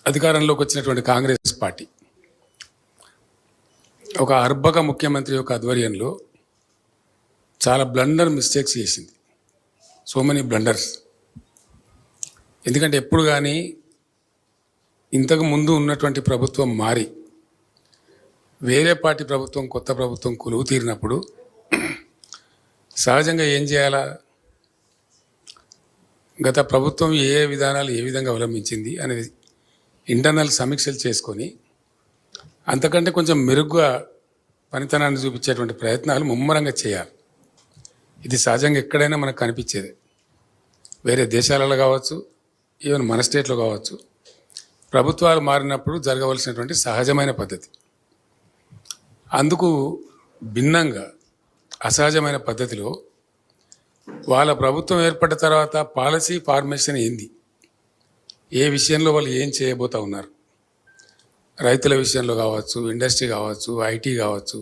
అధికారంలోకి వచ్చినటువంటి కాంగ్రెస్ పార్టీ ఒక అర్భక ముఖ్యమంత్రి యొక్క ఆధ్వర్యంలో చాలా బ్లండర్ మిస్టేక్స్ చేసింది. So many blunders. ఎందుకంటే ఎప్పుడు కానీ ఇంతకు ముందు ఉన్నటువంటి ప్రభుత్వం మారి వేరే పార్టీ ప్రభుత్వం, కొత్త ప్రభుత్వం కొలువు తీరినప్పుడు సహజంగా ఏం చేయాలా, గత ప్రభుత్వం ఏ విధానాలు ఏ విధంగా అవలంబించింది అనేది ఇంటర్నల్ సమీక్షలు చేసుకొని అంతకంటే కొంచెం మెరుగ్గా పనితనాన్ని చూపించేటువంటి ప్రయత్నాలు ముమ్మరంగా చేయాలి. ఇది సహజంగా ఎక్కడైనా మనకు కనిపించేది. వేరే దేశాలలో కావచ్చు, ఈవెన్ మన స్టేట్లో కావచ్చు, ప్రభుత్వాలు మారినప్పుడు జరగవలసినటువంటి సహజమైన పద్ధతి. అందుకు భిన్నంగా అసహజమైన పద్ధతిలో వాళ్ళ ప్రభుత్వం ఏర్పడిన తర్వాత పాలసీ ఫార్మేషన్ ఏంది, ఏ విషయంలో వాళ్ళు ఏం చేయబోతూ ఉన్నారు, రైతుల విషయంలో కావచ్చు, ఇండస్ట్రీ కావచ్చు, ఐటీ కావచ్చు,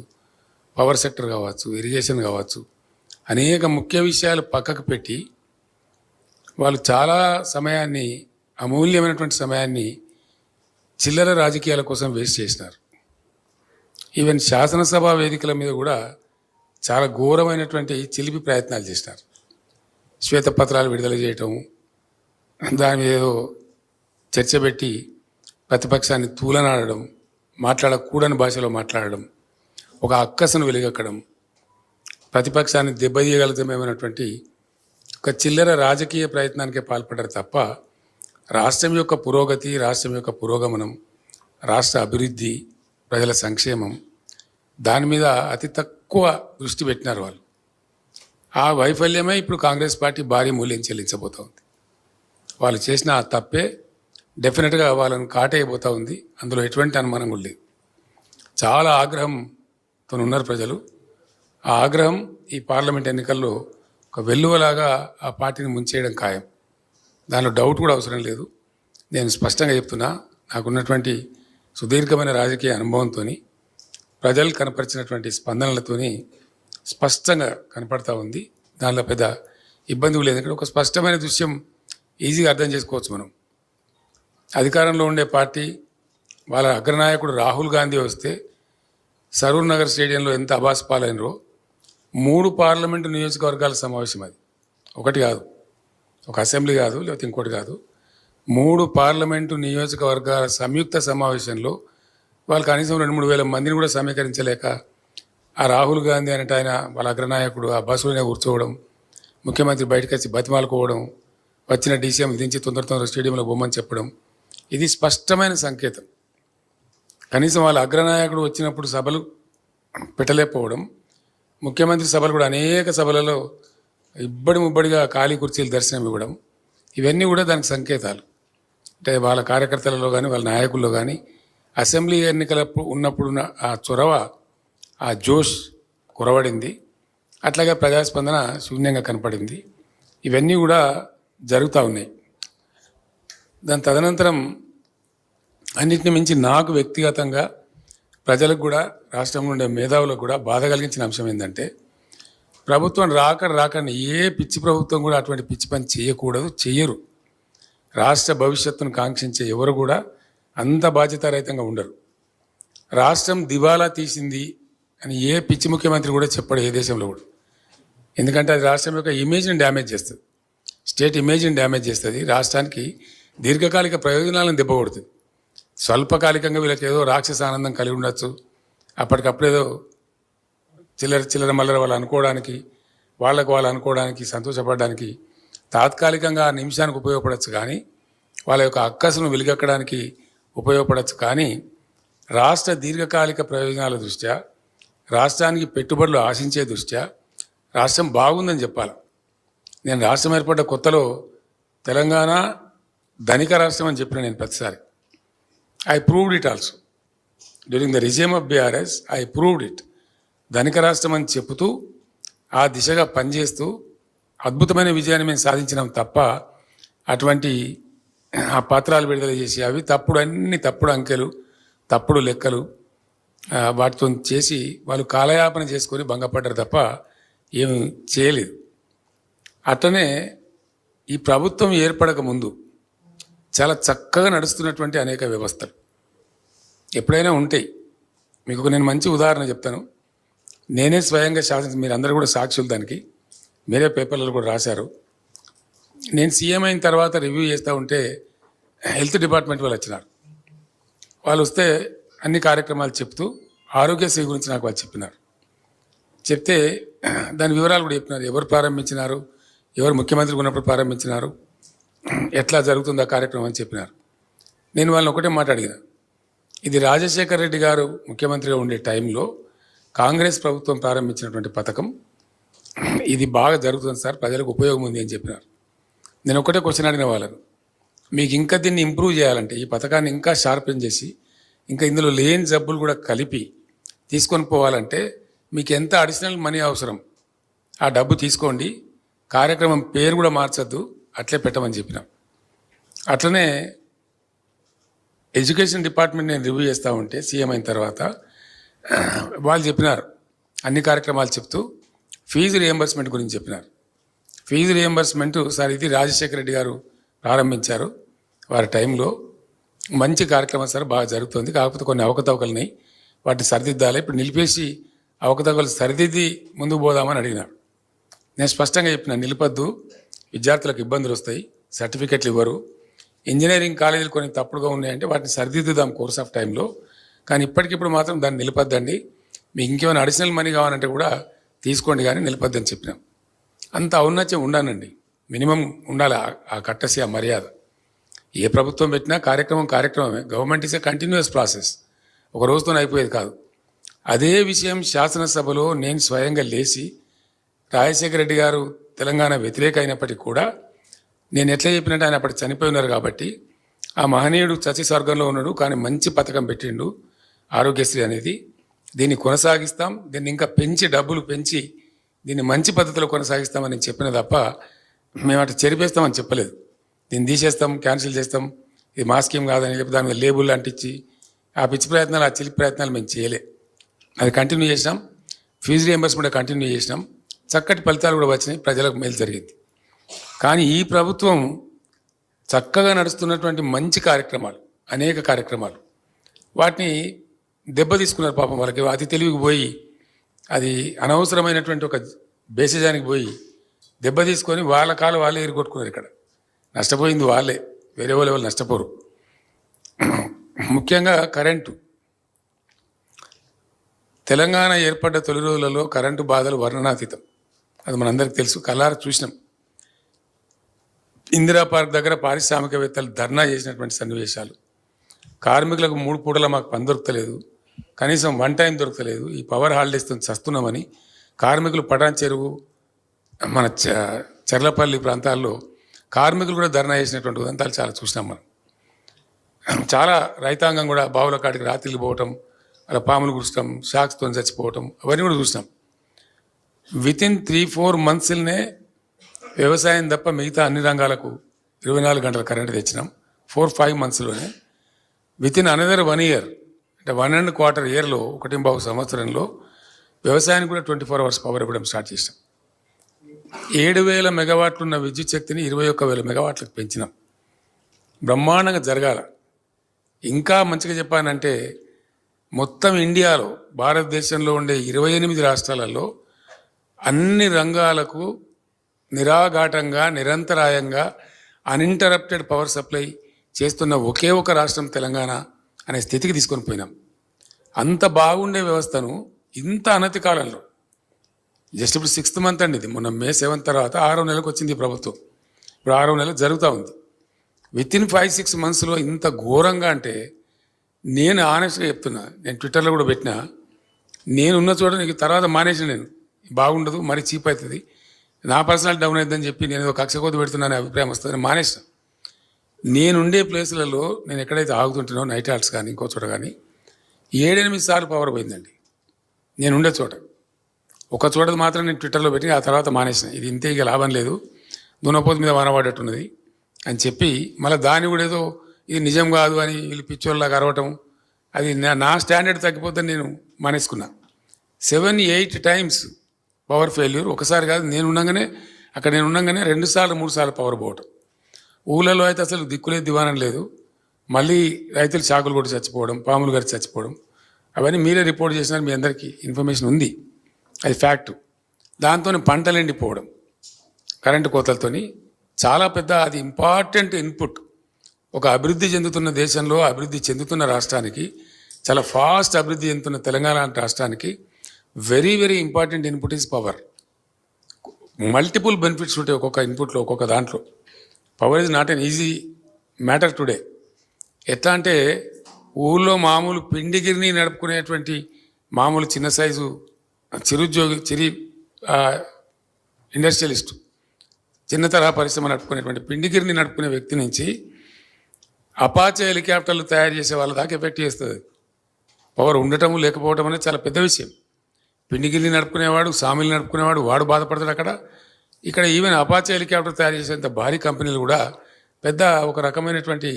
పవర్ సెక్టర్ కావచ్చు, ఇరిగేషన్ కావచ్చు, అనేక ముఖ్య విషయాలు పక్కకు పెట్టి వాళ్ళు చాలా సమయాన్ని, అమూల్యమైనటువంటి సమయాన్ని చిల్లర రాజకీయాల కోసం వేస్ట్ చేసినారు. ఈవెన్ శాసనసభ వేదికల మీద కూడా చాలా ఘోరమైనటువంటి చిలిపి ప్రయత్నాలు చేసినారు. శ్వేతపత్రాలు విడుదల చేయటం, దాని మీద ఏదో చర్చ పెట్టి ప్రతిపక్షాన్ని తూలనాడడం, మాట్లాడకూడని భాషలో మాట్లాడడం, ఒక అక్కసును వెలిగక్కడం, ప్రతిపక్షాన్ని దెబ్బతీయగలుగుతామేమైనటువంటి ఒక చిల్లర రాజకీయ ప్రయత్నానికే పాల్పడ్డారు తప్ప రాష్ట్రం యొక్క పురోగతి, రాష్ట్రం యొక్క పురోగమనం, రాష్ట్ర అభివృద్ధి, ప్రజల సంక్షేమం, దాని మీద అతి తక్కువ దృష్టి పెట్టినారు వాళ్ళు. ఆ వైఫల్యమే ఇప్పుడు కాంగ్రెస్ పార్టీ భారీ మూల్యం చెల్లించబోతూ ఉంది. వాళ్ళు చేసిన ఆ తప్పే డెఫినెట్గా వాళ్ళని కాటేయబోతూ ఉంది. అందులో ఎటువంటి అనుమానం కూడా లేదు. చాలా ఆగ్రహంతో ఉన్నారు ప్రజలు. ఆ ఆగ్రహం ఈ పార్లమెంట్ ఎన్నికల్లో ఒక వెల్లువలాగా ఆ పార్టీని ముంచేయడం ఖాయం. దానిలో డౌట్ కూడా అవసరం లేదు. నేను స్పష్టంగా చెప్తున్నా, నాకున్నటువంటి సుదీర్ఘమైన రాజకీయ అనుభవంతో, ప్రజలు కనపరిచినటువంటి స్పందనలతోని స్పష్టంగా కనపడతా ఉంది. దానిలో పెద్ద ఇబ్బంది లేదు. ఎందుకంటే ఒక స్పష్టమైన దృశ్యం ఈజీగా అర్థం చేసుకోవచ్చు. మనం అధికారంలో ఉండే పార్టీ, వాళ్ళ అగ్రనాయకుడు రాహుల్ గాంధీ వస్తే సరూర్ నగర్ స్టేడియంలో ఎంత అబాస్పాలైనరో, 3 పార్లమెంటు నియోజకవర్గాల సమావేశం. అది ఒకటి కాదు, ఒక అసెంబ్లీ కాదు, లేకపోతే ఇంకోటి కాదు, 3 పార్లమెంటు నియోజకవర్గాల సంయుక్త సమావేశంలో వాళ్ళు కనీసం 2-3 వేల మందిని కూడా సమీకరించలేక ఆ రాహుల్ గాంధీ అనేట ఆయన వాళ్ళ అగ్రనాయకుడు ఆ బస్సులోనే కూర్చోవడం, ముఖ్యమంత్రి బయటకు వచ్చి బతిమాలుకోవడం, వచ్చిన డీసీఎం దించి తొందర స్టేడియంలో బొమ్మని చెప్పడం, ఇది స్పష్టమైన సంకేతం. కనీసం వాళ్ళ అగ్రనాయకుడు వచ్చినప్పుడు సభలు పెట్టలేకపోవడం, ముఖ్యమంత్రి సభలు కూడా అనేక సభలలో ముబ్బడిగా ఖాళీ కుర్చీలు దర్శనం ఇవ్వడం, ఇవన్నీ కూడా దానికి సంకేతాలు. అంటే వాళ్ళ కార్యకర్తలలో కానీ వాళ్ళ నాయకుల్లో కానీ అసెంబ్లీ ఎన్నికల ఉన్నప్పుడున్న ఆ చొరవ, ఆ జోష్ కురవడింది. అట్లాగే ప్రజాస్పందన శూన్యంగా కనపడింది. ఇవన్నీ కూడా జరుగుతూ ఉన్నాయి. దాని తదనంతరం అన్నిటిని మించి నాకు వ్యక్తిగతంగా, ప్రజలకు కూడా, రాష్ట్రంలో ఉండే మేధావులకు కూడా బాధ కలిగించిన అంశం ఏంటంటే, ప్రభుత్వం రాకండి ఏ పిచ్చి ప్రభుత్వం కూడా అటువంటి పిచ్చి పని చేయకూడదు, చెయ్యరు. రాష్ట్ర భవిష్యత్తును కాంక్షించే ఎవరు కూడా అంత బాధ్యతారహితంగా ఉండరు. రాష్ట్రం దివాలా తీసింది అని ఏ పిచ్చి ముఖ్యమంత్రి కూడా చెప్పడు, ఏ దేశంలో కూడా. ఎందుకంటే అది రాష్ట్రం యొక్క ఇమేజ్ని డ్యామేజ్ చేస్తుంది, స్టేట్ ఇమేజ్ని డ్యామేజ్ చేస్తుంది, రాష్ట్రానికి దీర్ఘకాలిక ప్రయోజనాలను దెబ్బకొడుతుంది. స్వల్పకాలికంగా వీళ్ళకి ఏదో రాక్షస ఆనందం కలిగి ఉండొచ్చు, అప్పటికప్పుడు ఏదో చిల్లర మల్లర వాళ్ళు అనుకోవడానికి, వాళ్ళు అనుకోవడానికి, సంతోషపడడానికి తాత్కాలికంగా నిమిషానికి ఉపయోగపడవచ్చు, కానీ వాళ్ళ యొక్క అక్కసును వెలిగక్కడానికి ఉపయోగపడవచ్చు. కానీ రాష్ట్ర దీర్ఘకాలిక ప్రయోజనాల దృష్ట్యా, రాష్ట్రానికి పెట్టుబడులు ఆశించే దృష్ట్యా రాష్ట్రం బాగుందని చెప్పాలి. నేను రాష్ట్రం ఏర్పడ్డ కొత్తలో తెలంగాణ ధనిక రాష్ట్రం అని చెప్పిన నేను ప్రతిసారి. I proved it also during the regime of BRS. I proved it. ధనిక రాష్ట్రం అని చెబుతూ ఆ దిశగా పనిచేస్తూ అద్భుతమైన విజయాన్ని మేము సాధించినాం తప్ప అటువంటి ఆ పత్రాలు విడుదల చేసి అవి అన్ని తప్పుడు అంకెలు, తప్పుడు లెక్కలు, వాటితో చేసి వాళ్ళు కాలయాపన చేసుకొని భంగపడ్డారు తప్ప ఏమి చేయలేదు. అట్లనే ఈ ప్రభుత్వం ఏర్పడక ముందు చాలా చక్కగా నడుస్తున్నటువంటి అనేక వ్యవస్థలు ఎప్పుడైనా ఉంటాయి. మీకు నేను మంచి ఉదాహరణ చెప్తాను. నేనే స్వయంగా మీరు అందరూ కూడా సాక్షులు దానికి, మీరే పేపర్లలో కూడా రాశారు. నేను సీఎం అయిన తర్వాత రివ్యూ చేస్తూ ఉంటే హెల్త్ డిపార్ట్మెంట్ వాళ్ళు వచ్చినారు. వాళ్ళు వస్తే అన్ని కార్యక్రమాలు చెప్తూ ఆరోగ్యశ్రీ గురించి నాకు వాళ్ళు చెప్పినారు. చెప్తే దాని వివరాలు కూడా చెప్పినారు. ఎవరు ప్రారంభించినారు, ఎవరు ముఖ్యమంత్రి ఉన్నప్పుడు ప్రారంభించినారు, ఎట్లా జరుగుతుంది ఆ కార్యక్రమం అని చెప్పినారు. నేను వాళ్ళని ఒకటే మాట అడిగిన, ఇది రాజశేఖర్ రెడ్డి గారు ముఖ్యమంత్రిగా ఉండే టైంలో కాంగ్రెస్ ప్రభుత్వం ప్రారంభించినటువంటి పథకం, ఇది బాగా జరుగుతుంది సార్, ప్రజలకు ఉపయోగం ఉంది అని చెప్పినారు. నేను ఒకటే క్వశ్చన్ అడిగిన వాళ్ళను, మీకు ఇంకా దీన్ని ఇంప్రూవ్ చేయాలంటే, ఈ పథకాన్ని ఇంకా షార్పెన్ చేసి ఇంకా ఇందులో లేని జబ్బులు కూడా కలిపి తీసుకొని పోవాలంటే మీకు ఎంత అడిషనల్ మనీ అవసరం, ఆ డబ్బు తీసుకోండి, కార్యక్రమం పేరు కూడా మార్చొద్దు, అట్లే పెట్టమని చెప్పినాం. అట్లనే ఎడ్యుకేషన్ డిపార్ట్మెంట్ నేను రివ్యూ చేస్తూ ఉంటే సీఎం అయిన తర్వాత వాళ్ళు చెప్పినారు, అన్ని కార్యక్రమాలు చెప్తూ ఫీజు రియంబర్స్మెంట్ గురించి చెప్పినారు. ఫీజు రియంబర్స్మెంట్ సార్ ఇది రాజశేఖర రెడ్డి గారు ప్రారంభించారు, వారి టైంలో మంచి కార్యక్రమం సార్, బాగా జరుగుతుంది, కాకపోతే కొన్ని అవకతవకలున్నాయి, వాటిని సరిదిద్దాలి, ఇప్పుడు నిలిపేసి అవకతవకలు సరిదిద్ది ముందుకు పోదామని అడిగినారు. నేను స్పష్టంగా చెప్పిన, నిలపద్దు, విద్యార్థులకు ఇబ్బందులు వస్తాయి, సర్టిఫికెట్లు ఇవ్వరు, ఇంజనీరింగ్ కాలేజీలు కొన్ని తప్పుడుగా ఉన్నాయంటే వాటిని సరిదిద్దుదాం కోర్స్ ఆఫ్ టైంలో, కానీ ఇప్పటికిప్పుడు మాత్రం దాన్ని నిలపద్దండి, మీకు ఇంకేమైనా అడిషనల్ మనీ కావాలంటే కూడా తీసుకోండి కానీ నిలపద్దని చెప్పినాం. అంత ఔన్నత్యం ఉండానండి, మినిమం ఉండాలి ఆ కట్టసి, ఆ మర్యాద. ఏ ప్రభుత్వం పెట్టినా కార్యక్రమమే. Government is a continuous process, ఒక రోజుతో అయిపోయేది కాదు. అదే విషయం శాసనసభలో నేను స్వయంగా లేచి, రాజశేఖర రెడ్డి గారు తెలంగాణ వ్యతిరేక అయినప్పటికీ కూడా నేను ఎట్లా చెప్పినట్టు ఆయన అప్పటి చనిపోయి ఉన్నారు కాబట్టి, ఆ మహనీయుడు చచ్చి స్వర్గంలో ఉన్నాడు కానీ మంచి పథకం పెట్టిండు ఆరోగ్యశ్రీ అనేది, దీన్ని కొనసాగిస్తాం, దీన్ని ఇంకా పెంచి డబ్బులు పెంచి దీన్ని మంచి పద్ధతిలో కొనసాగిస్తామని నేను చెప్పిన తప్ప మేము అటు చెరిపేస్తామని చెప్పలేదు. దీన్ని తీసేస్తాం, క్యాన్సిల్ చేస్తాం, ఇది మా స్కీమ్ కాదని చెప్పి దాని మీద లేబుల్ అంటించి ఆ పిచ్చి ప్రయత్నాలు, ఆ చిలిపి ప్రయత్నాలు మేము చేయలే. అది కంటిన్యూ చేసినాం, ఫీజు రియంబర్స్మెంట్ కంటిన్యూ చేసినాం, చక్కటి ఫలితాలు కూడా వచ్చినాయి, ప్రజలకు మేలు జరిగింది. కానీ ఈ ప్రభుత్వం చక్కగా నడుస్తున్నటువంటి మంచి కార్యక్రమాలు, అనేక కార్యక్రమాలు, వాటిని దెబ్బ తీసుకున్నారు పాపం. వాళ్ళకి అతి తెలివికి పోయి అది అనవసరమైనటువంటి ఒక బేసిజానికి పోయి దెబ్బ తీసుకొని వాళ్ళ కాలు వాళ్ళే ఎరుగొట్టుకున్నారు. ఇక్కడ నష్టపోయింది వాళ్ళే, వేరే వాళ్ళు నష్టపోరు. ముఖ్యంగా కరెంటు, తెలంగాణ ఏర్పడ్డ తొలి రోజులలో కరెంటు బాధలు వర్ణనాతీతం, అది మనందరికీ తెలుసు, కళ్ళారా చూసినాం. ఇందిరా పార్క్ దగ్గర పారిశ్రామికవేత్తలు ధర్నా చేసినటువంటి సన్నివేశాలు, కార్మికులకు 3 పూటల మాకు పని దొరకలేదు, కనీసం 1 టైం దొరకలేదు, ఈ పవర్ హాలిడేస్తో చస్తున్నామని కార్మికులు పటాన్ చెరువు, మన చర్లపల్లి ప్రాంతాల్లో కార్మికులు కూడా ధర్నా చేసినటువంటి ఉదంతాలు చాలా చూసినాం మనం. చాలా రైతాంగం కూడా బావుల కాడికి రాత్రిలు పోవటం, అలా పాములు గుర్చడం, షాక్స్తో చచ్చిపోవటం, అవన్నీ కూడా చూసినాం. వితిన్ 3-4 మంత్స్లోనే వ్యవసాయం తప్ప మిగతా అన్ని రంగాలకు 24 గంటల కరెంటు తెచ్చినాం. 4-5 మంత్స్లోనే. వితిన్ అనదర్ 1 ఇయర్, అంటే 1.25 ఇయర్లో, 1.5 సంవత్సరంలో వ్యవసాయానికి కూడా 24 అవర్స్ పవర్ ఇవ్వడం స్టార్ట్ చేసినాం. 7,000 మెగావాట్లు ఉన్న విద్యుత్ శక్తిని 21,000 మెగావాట్లకు పెంచినాం. బ్రహ్మాండంగా జరగాల. ఇంకా మంచిగా చెప్పానంటే మొత్తం ఇండియాలో, భారతదేశంలో ఉండే 28 రాష్ట్రాలలో అన్ని రంగాలకు నిరాఘాటంగా, నిరంతరాయంగా అన్ఇంటరప్టెడ్ పవర్ సప్లై చేస్తున్న ఒకే ఒక రాష్ట్రం తెలంగాణ అనే స్థితికి తీసుకొని పోయినాం. అంత బాగుండే వ్యవస్థను ఇంత అనతి కాలంలో, జస్ట్ ఇప్పుడు 6th మంత్ అండి, ఇది మొన్న May 7 తర్వాత 6వ నెలకు వచ్చింది ఈ ప్రభుత్వం, ఇప్పుడు 6వ నెల జరుగుతూ ఉంది. వితిన్ 5-6 మంత్స్లో ఇంత ఘోరంగా అంటే, నేను ఆనెస్ట్గా చెప్తున్నా, నేను ట్విట్టర్లో కూడా పెట్టినా, నేనున్న చోట నీకు తర్వాత మానేసిన, నేను బాగుండదు, మరీ చీప్ అవుతుంది, నా పర్సనల్ డౌన్ అవుతుందని చెప్పి నేను ఏదో కక్ష కొద్ది పెడుతున్నాను అభిప్రాయం వస్తుంది, మానేసిన. నేనుండే ప్లేసులలో నేను ఎక్కడైతే ఆగుతుంటానో, నైట్ హాల్ట్స్ కానీ ఇంకో చోట కానీ 7-8 సార్లు పవర్ పోయిందండి. నేనుండే చోట ఒక చోట మాత్రం నేను ట్విట్టర్లో పెట్టి ఆ తర్వాత మానేసిన, ఇది ఇంతే, ఇక లాభం లేదు, దున్నపోతు మీద వానపడ్డట్టున్నది అని చెప్పి, మళ్ళీ దాన్ని కూడా ఏదో ఇది నిజం కాదు అని వీళ్ళు పిచ్చోళ్ళలాగా అరవటం, అది నా స్టాండర్డ్ తగ్గిపోద్దని నేను మానేసుకున్నా. 7-8 టైమ్స్ పవర్ ఫెయిల్యూర్, ఒకసారి కాదు, నేను ఉండగానే 2 సార్లు 3 సార్లు పవర్ పోవటం. ఊళ్ళలో అయితే అసలు దిక్కులేదు దివానం లేదు. మళ్ళీ రైతులు చాకులు కొట్టి చచ్చిపోవడం, పాములు గారి చచ్చిపోవడం, అవన్నీ మీరే రిపోర్ట్ చేసినారు, మీ అందరికీ ఇన్ఫర్మేషన్ ఉంది, అది ఫ్యాక్టు. దాంతో పంటలు ఎండిపోవడం కరెంటు కోతలతోని చాలా పెద్ద అది ఇంపార్టెంట్ ఇన్పుట్. ఒక అభివృద్ధి చెందుతున్న దేశంలో, అభివృద్ధి చెందుతున్న రాష్ట్రానికి, చాలా ఫాస్ట్ అభివృద్ధి చెందుతున్న తెలంగాణ లాంటి రాష్ట్రానికి very very important input is power. Multiple benefits ఉంటాయి ఒక్కొక్క ఇన్పుట్లో, ఒక్కొక్క దాంట్లో. Power is not an easy matter today. ఎట్లా అంటే ఊళ్ళో మామూలు పిండిగిరిని నడుపుకునేటువంటి మామూలు చిన్న సైజు చిరుద్యోగి ఇండస్ట్రియలిస్టు, చిన్న తరహా పరిశ్రమ నడుపుకునేటువంటి పిండిగిరిని నడుపుకునే వ్యక్తి నుంచి అపాచే హెలికాప్టర్లు తయారు చేసే వాళ్ళ దాకా ఎఫెక్ట్ చేస్తుంది. పవర్ ఉండటం లేకపోవడం అనేది చాలా పెద్ద విషయం. పిండిగిరిని నడుపుకునేవాడు, సామిల్ని నడుపుకునేవాడు, వాడు బాధపడతాడు అక్కడ. ఇక్కడ ఈవెన్ అపాచే హెలికాప్టర్ తయారు చేసేంత భారీ కంపెనీలు కూడా పెద్ద ఒక రకమైనటువంటి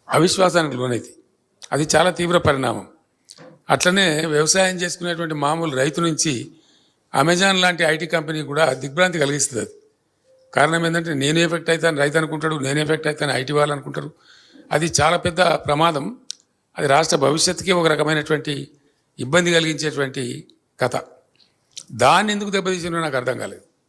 అవిశ్వాసానికి లోనైతే అది చాలా తీవ్ర పరిణామం. అట్లనే వ్యవసాయం చేసుకునేటువంటి మామూలు రైతు నుంచి అమెజాన్ లాంటి ఐటీ కంపెనీ కూడా దిగ్భ్రాంతి కలిగిస్తుంది. అది కారణం ఏంటంటే నేను ఎఫెక్ట్ అవుతాను రైతు అనుకుంటాడు, నేను ఎఫెక్ట్ అవుతాను ఐటీ వాళ్ళు అనుకుంటారు. అది చాలా పెద్ద ప్రమాదం. అది రాష్ట్ర భవిష్యత్తుకి ఒక రకమైనటువంటి ఇబ్బంది కలిగించేటువంటి కథ. దాన్ని ఎందుకు దెబ్బతీసినో నాకు అర్థం కాలేదు.